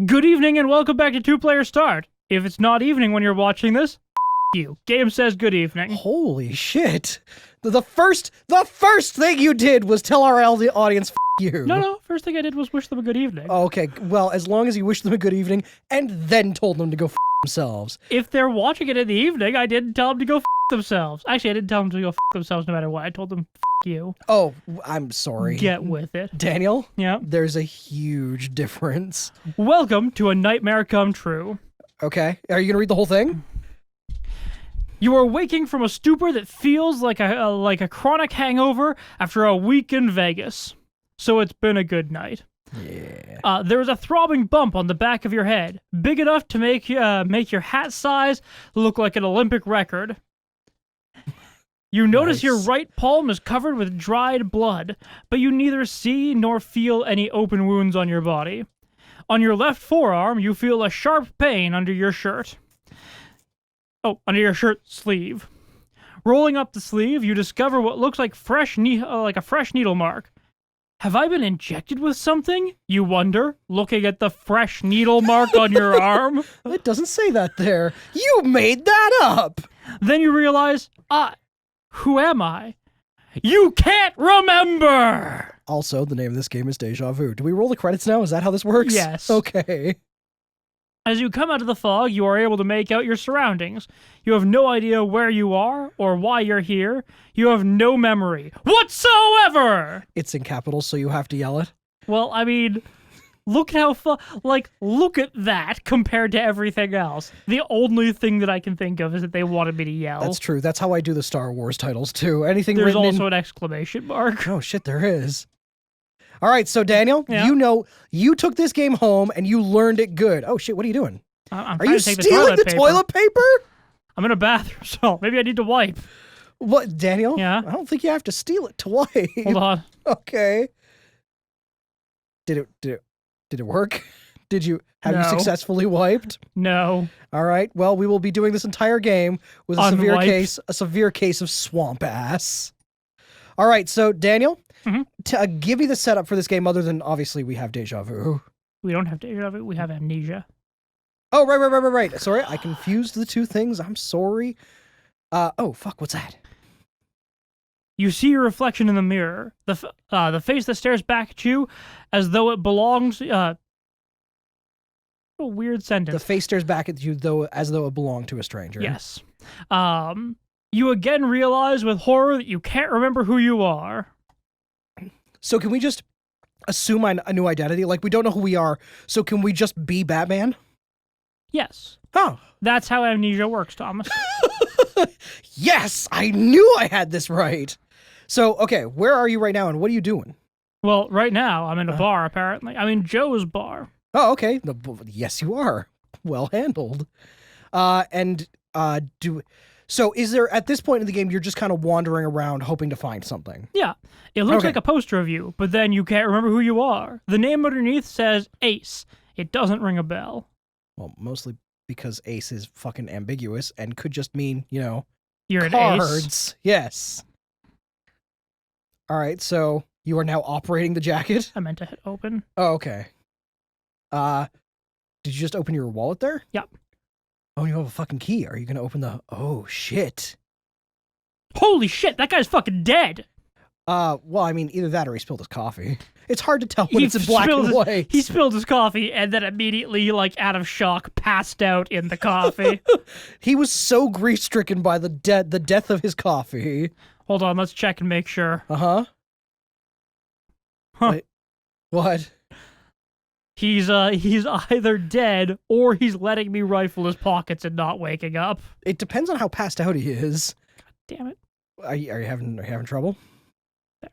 Good evening and welcome back to Two Player Start. If it's not evening when you're watching this, you. Game says good evening. Holy shit. The first thing you did was tell our audience you. No, first thing I did was wish them a good evening. Oh, okay, well, as long as you wished them a good evening and then told them to go themselves. If they're watching it in the evening, I didn't tell them to go themselves. Actually, I didn't tell them to go themselves no matter what. I told them you. Oh, I'm sorry. Get with it. Daniel? Yeah. There's a huge difference. Welcome to A Nightmare Come True. Okay, are you gonna read the whole thing? You are waking from a stupor that feels like a chronic hangover after a week in Vegas. So it's been a good night. Yeah. There is a throbbing bump on the back of your head, big enough to make your hat size look like an Olympic record. You notice Nice. your right palm is covered with dried blood, but you neither see nor feel any open wounds on your body. On your left forearm, you feel a sharp pain under your shirt. Oh, under your shirt sleeve. Rolling up the sleeve, you discover what looks like a fresh needle mark. Have I been injected with something? You wonder, looking at the fresh needle mark on your arm. It doesn't say that there. You made that up! Then you realize, who am I? You can't remember! Also, the name of this game is Deja Vu. Do we roll the credits now? Is that how this works? Yes. Okay. As you come out of the fog, you are able to make out your surroundings. You have no idea where you are or why you're here. You have no memory whatsoever! It's in capitals, so you have to yell it. Well, I mean, look at look at that compared to everything else. The only thing that I can think of is that they wanted me to yell. That's true. That's how I do the Star Wars titles, too. Anything There's written also in... an exclamation mark. Oh, shit, there is. All right, so Daniel, Yeah. you know, you took this game home and you learned it good. Oh, shit, what are you doing? I'm Are trying you to take stealing the paper. toilet paper? I'm in a bathroom, so maybe I need to wipe. What, Daniel? Yeah? I don't think you have to steal it to wipe. Hold on. Okay. Did it work? Have you No. successfully wiped? No. All right. Well, we will be doing this entire game with a Unwiped. severe case of swamp ass. All right. So, Daniel, Mhm. give me the setup for this game. Other than obviously we have Deja Vu. We don't have deja vu, we have amnesia. Oh, right. Sorry, I confused the two things. I'm sorry. Oh fuck. What's that? You see your reflection in the mirror. The face that stares back at you as though it belongs... a weird sentence. The face stares back at you as though it belonged to a stranger. Yes. You again realize with horror that you can't remember who you are. So can we just assume a new identity? Like, we don't know who we are, so can we just be Batman? Yes. Oh. That's how amnesia works, Thomas. Yes! I knew I had this right! So, okay, where are you right now, and what are you doing? Well, right now, I'm in a bar, apparently. I'm in Joe's bar. Oh, okay. Yes, you are. Well handled. So is there, at this point in the game, you're just kind of wandering around hoping to find something? Yeah. It looks Okay. like a poster of you, but then you can't remember who you are. The name underneath says Ace. It doesn't ring a bell. Well, mostly because ace is fucking ambiguous and could just mean, you know, You're an cards. ace. Yes. All right, so you are now operating the jacket? I meant to hit open. Oh, okay. Did you just open your wallet there? Yep. Oh, you have a fucking key. Are you gonna open the... Oh, shit. Holy shit, that guy's fucking dead. Well, I mean, either that or he spilled his coffee. It's hard to tell when it's in black and white. He spilled his coffee and then immediately, like, out of shock, passed out in the coffee. He was so grief-stricken by the death of his coffee. Hold on, let's check and make sure. Uh-huh. Huh. Wait, what? He's either dead or he's letting me rifle his pockets and not waking up. It depends on how passed out he is. Damn it. Are you having trouble? There.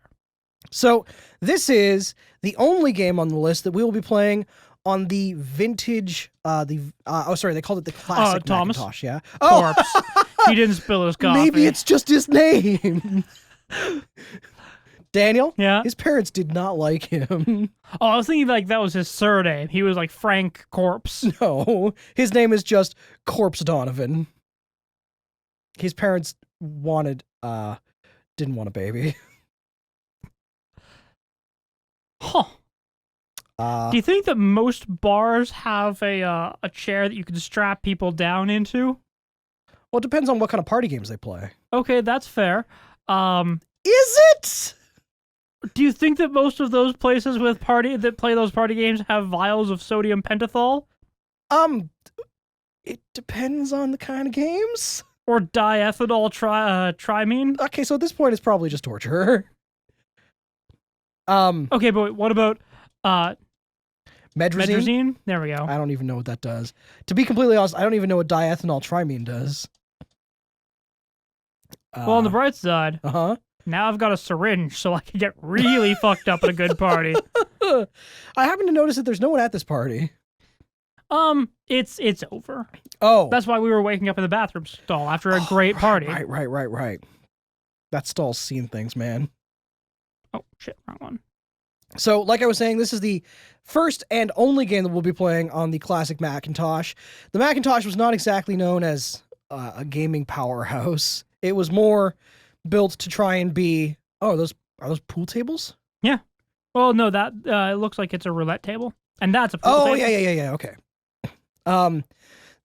So, this is the only game on the list that we will be playing on the vintage, they called it the classic Thomas. Macintosh, yeah? Corpse. He didn't spill his coffee. Maybe it's just his name. Daniel? Yeah? His parents did not like him. Oh, I was thinking like that was his surname. He was like Frank Corpse. No, his name is just Corpse Donovan. His parents didn't want a baby. Huh. Do you think that most bars have a chair that you can strap people down into? Well, it depends on what kind of party games they play. Okay, that's fair. Is it? Do you think that most of those places that play those party games have vials of sodium pentothal It depends on the kind of games. or diethanol trimine? Okay, so at this point, it's probably just torture. Okay, but what about Medrazine? Medrazine? There we go. I don't even know what that does. To be completely honest, I don't even know what diethanol trimine does. Well, on the bright side, now I've got a syringe, so I can get really fucked up at a good party. I happen to notice that there's no one at this party. It's over. Oh, That's why we were waking up in the bathroom stall after a great party. Right. That stall's seen things, man. Oh shit, wrong one. So, like I was saying, this is the first and only game that we'll be playing on the classic Macintosh. The Macintosh was not exactly known as a gaming powerhouse. It was more built to try and be. Oh, are those pool tables? Yeah. Well, no, that it looks like it's a roulette table, and that's a pool table. Yeah. Okay.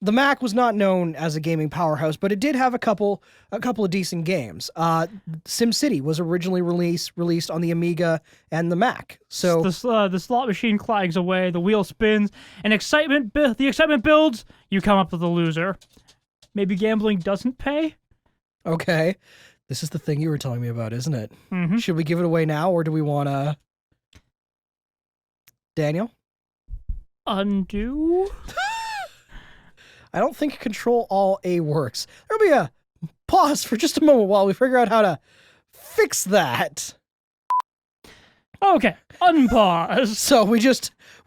The Mac was not known as a gaming powerhouse, but it did have a couple of decent games. SimCity was originally released on the Amiga and the Mac. So the slot machine clags away, the wheel spins, and the excitement builds. You come up with a loser. Maybe gambling doesn't pay. okay, this is the thing you were telling me about, isn't it? Mm-hmm. Should we give it away now, or do we want to? Daniel? Undo? I don't think Control-Alt-A works. There'll be a pause for just a moment while we figure out how to fix that. Okay, unpause. So we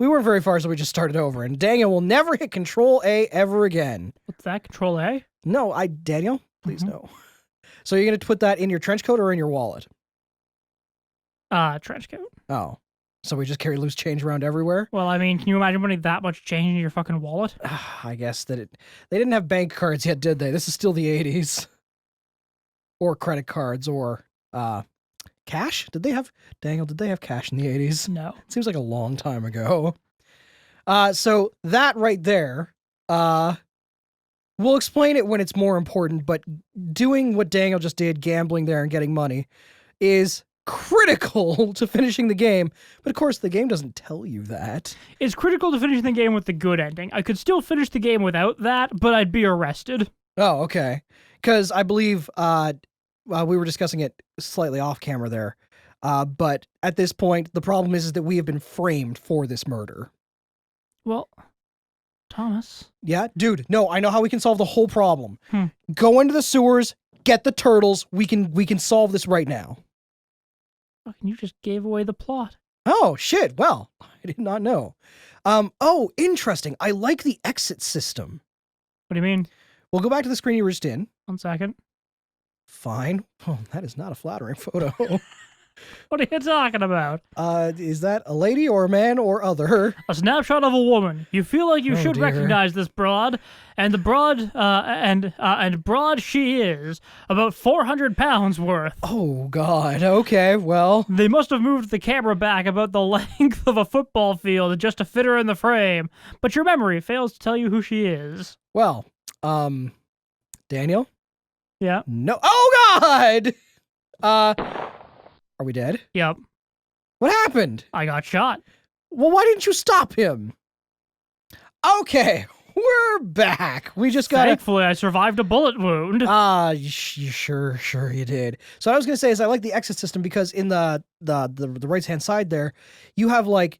weren't very far, so we just started over. And Daniel will never hit Control-A ever again. What's that? Control A? No, Daniel, please no. So you're going to put that in your trench coat or in your wallet? Trench coat. Oh. So we just carry loose change around everywhere? Well, I mean, can you imagine putting that much change in your fucking wallet? I guess that they didn't have bank cards yet, did they? This is still the 80s. Or credit cards or cash? Did they have cash in the 80s? No. It seems like a long time ago. So that right there, we'll explain it when it's more important, but doing what Daniel just did, gambling there and getting money, is critical to finishing the game. But of course, the game doesn't tell you that. It's critical to finishing the game with the good ending. I could still finish the game without that, but I'd be arrested. Oh, okay. Because I believe we were discussing it slightly off camera there. But at this point, the problem is that we have been framed for this murder. Well, Thomas. Yeah, dude. No, I know how we can solve the whole problem. Go into the sewers, get the turtles. We can solve this right now. Fucking, you just gave away the plot. Oh shit! Well, I did not know. Oh, interesting. I like the exit system. What do you mean? We'll go back to the screen you were just in. 1 second. Fine. Oh, that is not a flattering photo. What are you talking about? Is that a lady or a man or other? A snapshot of a woman. You feel like you should dear. recognize this broad, and the broad, and broad she is, about 400 pounds worth. Oh God. Okay. Well. They must have moved the camera back about the length of a football field just to fit her in the frame, but your memory fails to tell you who she is. Well. Daniel. Yeah. No. Oh God. Are we dead? Yep. What happened? I got shot. Well, why didn't you stop him? Okay, we're back. We just got. Thankfully, I survived a bullet wound. Sure you did. So what I was gonna say is I like the exit system because in the right hand side there, you have like,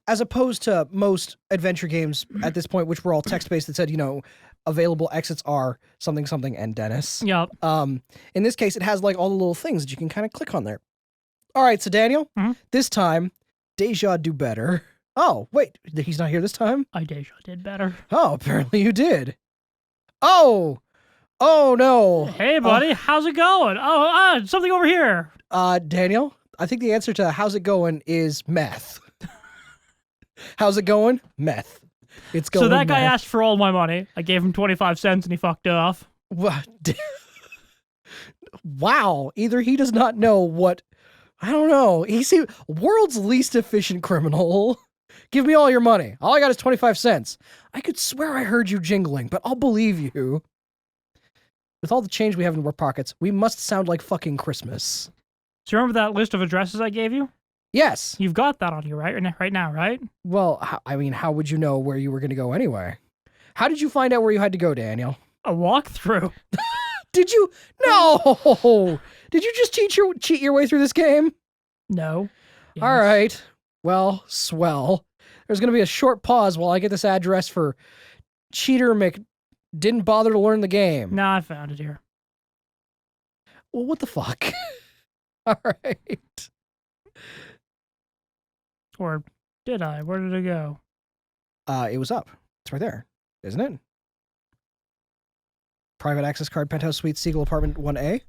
as opposed to most adventure games at this point, which were all text based that said, available exits are something and Dennis. Yep. In this case, it has like all the little things that you can kind of click on there. All right, so Daniel, this time, Deja do better. Oh, wait, he's not here this time? I Deja did better. Oh, apparently you did. Oh no. Hey, buddy, how's it going? Oh, something over here. Daniel, I think the answer to how's it going is meth. How's it going? Meth. It's going. So that guy meth. asked for all my money. I gave him 25 cents and he fucked off. What? Wow. Either he does not know what. I don't know. He's the world's least efficient criminal. Give me all your money. All I got is 25 cents. I could swear I heard you jingling, but I'll believe you. With all the change we have in our pockets, we must sound like fucking Christmas. So you remember that list of addresses I gave you? Yes. You've got that on you, right now, right? Well, I mean, how would you know where you were going to go anyway? How did you find out where you had to go, Daniel? A walkthrough. Did you? No! Did you just cheat your way through this game? No. Yes. All right. Well, swell. There's going to be a short pause while I get this address for Cheater Mc... Didn't bother to learn the game. Nah, I found it here. Well, what the fuck? All right. Or did I? Where did it go? It was up. It's right there, isn't it? Private access card, penthouse suite, Siegel apartment 1A.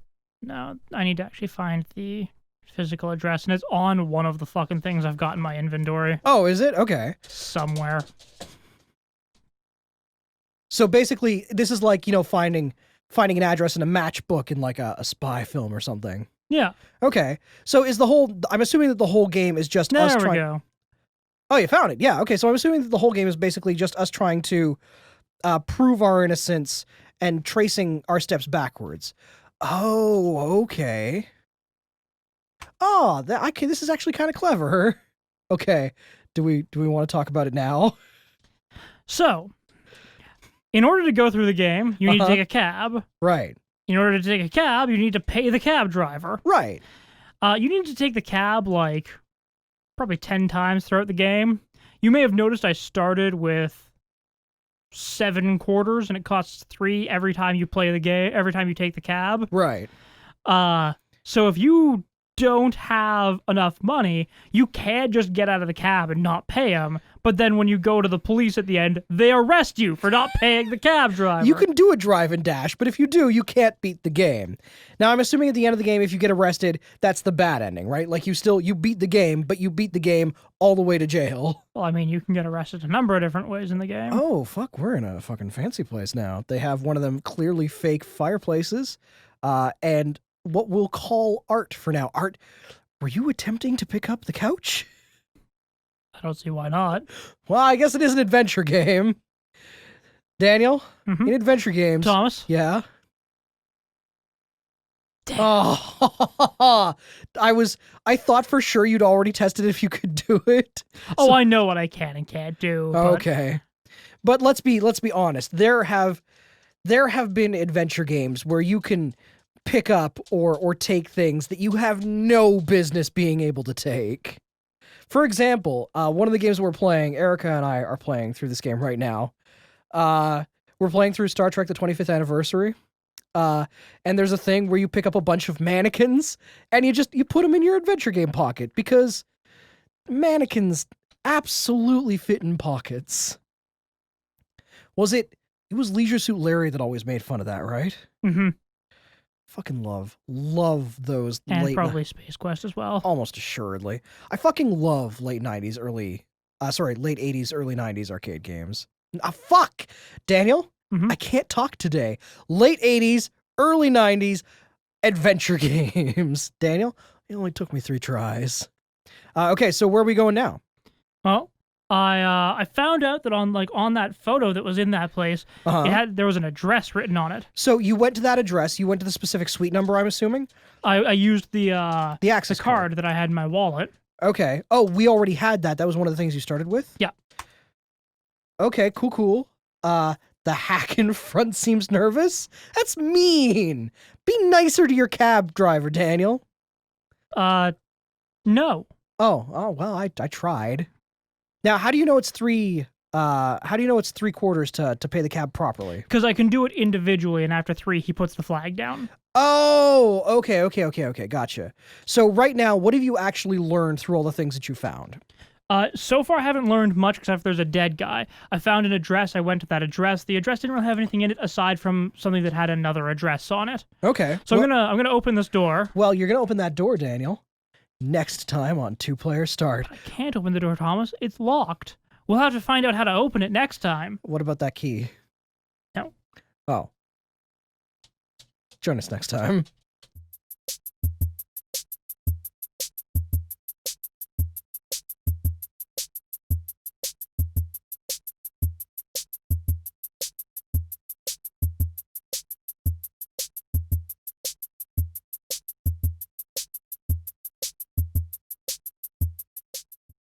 No, I need to actually find the physical address, and it's on one of the fucking things I've got in my inventory. Oh, is it? Okay. Somewhere. So basically, this is like, finding an address in a matchbook in like a spy film or something. Yeah. Okay. So I'm assuming that the whole game is just us trying. There we go. Oh, you found it. Yeah. Okay. So I'm assuming that the whole game is basically just us trying to prove our innocence and tracing our steps backwards. Oh, okay. Oh, this is actually kind of clever. Okay. Do we want to talk about it now? So, in order to go through the game, you need to take a cab. Right. In order to take a cab, you need to pay the cab driver. Right. You need to take the cab like probably 10 times throughout the game. You may have noticed I started with 7 quarters and it costs 3 every time you play the game, every time you take the cab. Right. So if you don't have enough money, you can just get out of the cab and not pay them. But then when you go to the police at the end, they arrest you for not paying the cab driver. You can do a drive and dash, but if you do, you can't beat the game. Now, I'm assuming at the end of the game, if you get arrested, that's the bad ending, right? Like you beat the game, but you beat the game all the way to jail. Well, I mean, you can get arrested a number of different ways in the game. Oh, fuck, we're in a fucking fancy place now. They have one of them clearly fake fireplaces, and what we'll call art for now. Art, were you attempting to pick up the couch? I don't see why not. Well, I guess it is an adventure game. Daniel, Mm-hmm. in adventure games. Thomas? Yeah? Damn. Oh, I thought for sure you'd already tested if you could do it. Oh, I know what I can and can't do. But... Okay. But let's be honest. There have been adventure games where you can pick up or take things that you have no business being able to take. For example, one of the games we're playing, Erica and I are playing through this game right now. We're playing through Star Trek: The 25th Anniversary. And there's a thing where you pick up a bunch of mannequins and you put them in your adventure game pocket because mannequins absolutely fit in pockets. It was Leisure Suit Larry that always made fun of that, right? Mm-hmm. Fucking love those And late probably Space Quest as well. almost assuredly. I fucking love late 80s, early 90s arcade games. Fuck! Daniel, Mm-hmm. I can't talk today. Late 80s, early 90s adventure games. Daniel, it only took me 3 tries. Okay, so where are we going now? Well, I found out that on that photo that was in that place, there was an address written on it. So you went to that address, you went to the specific suite number, I'm assuming? I used the access card that I had in my wallet. Okay. Oh, we already had that. That was one of the things you started with? Yeah. Okay, cool. The hack in front seems nervous? That's mean. Be nicer to your cab driver, Daniel. No. Oh, well, I tried. Now, how do you know it's 3 quarters to pay the cab properly? Because I can do it individually, and after 3, he puts the flag down. Oh, okay, gotcha. So right now, what have you actually learned through all the things that you found? So far I haven't learned much except there's a dead guy. I found an address, I went to that address. The address didn't really have anything in it aside from something that had another address on it. Okay. So I'm gonna open this door. Well, you're gonna open that door, Daniel. Next time on 2-Player Start. I can't open the door, Thomas. It's locked. We'll have to find out how to open it next time. What about that key? No. Oh. Join us next time.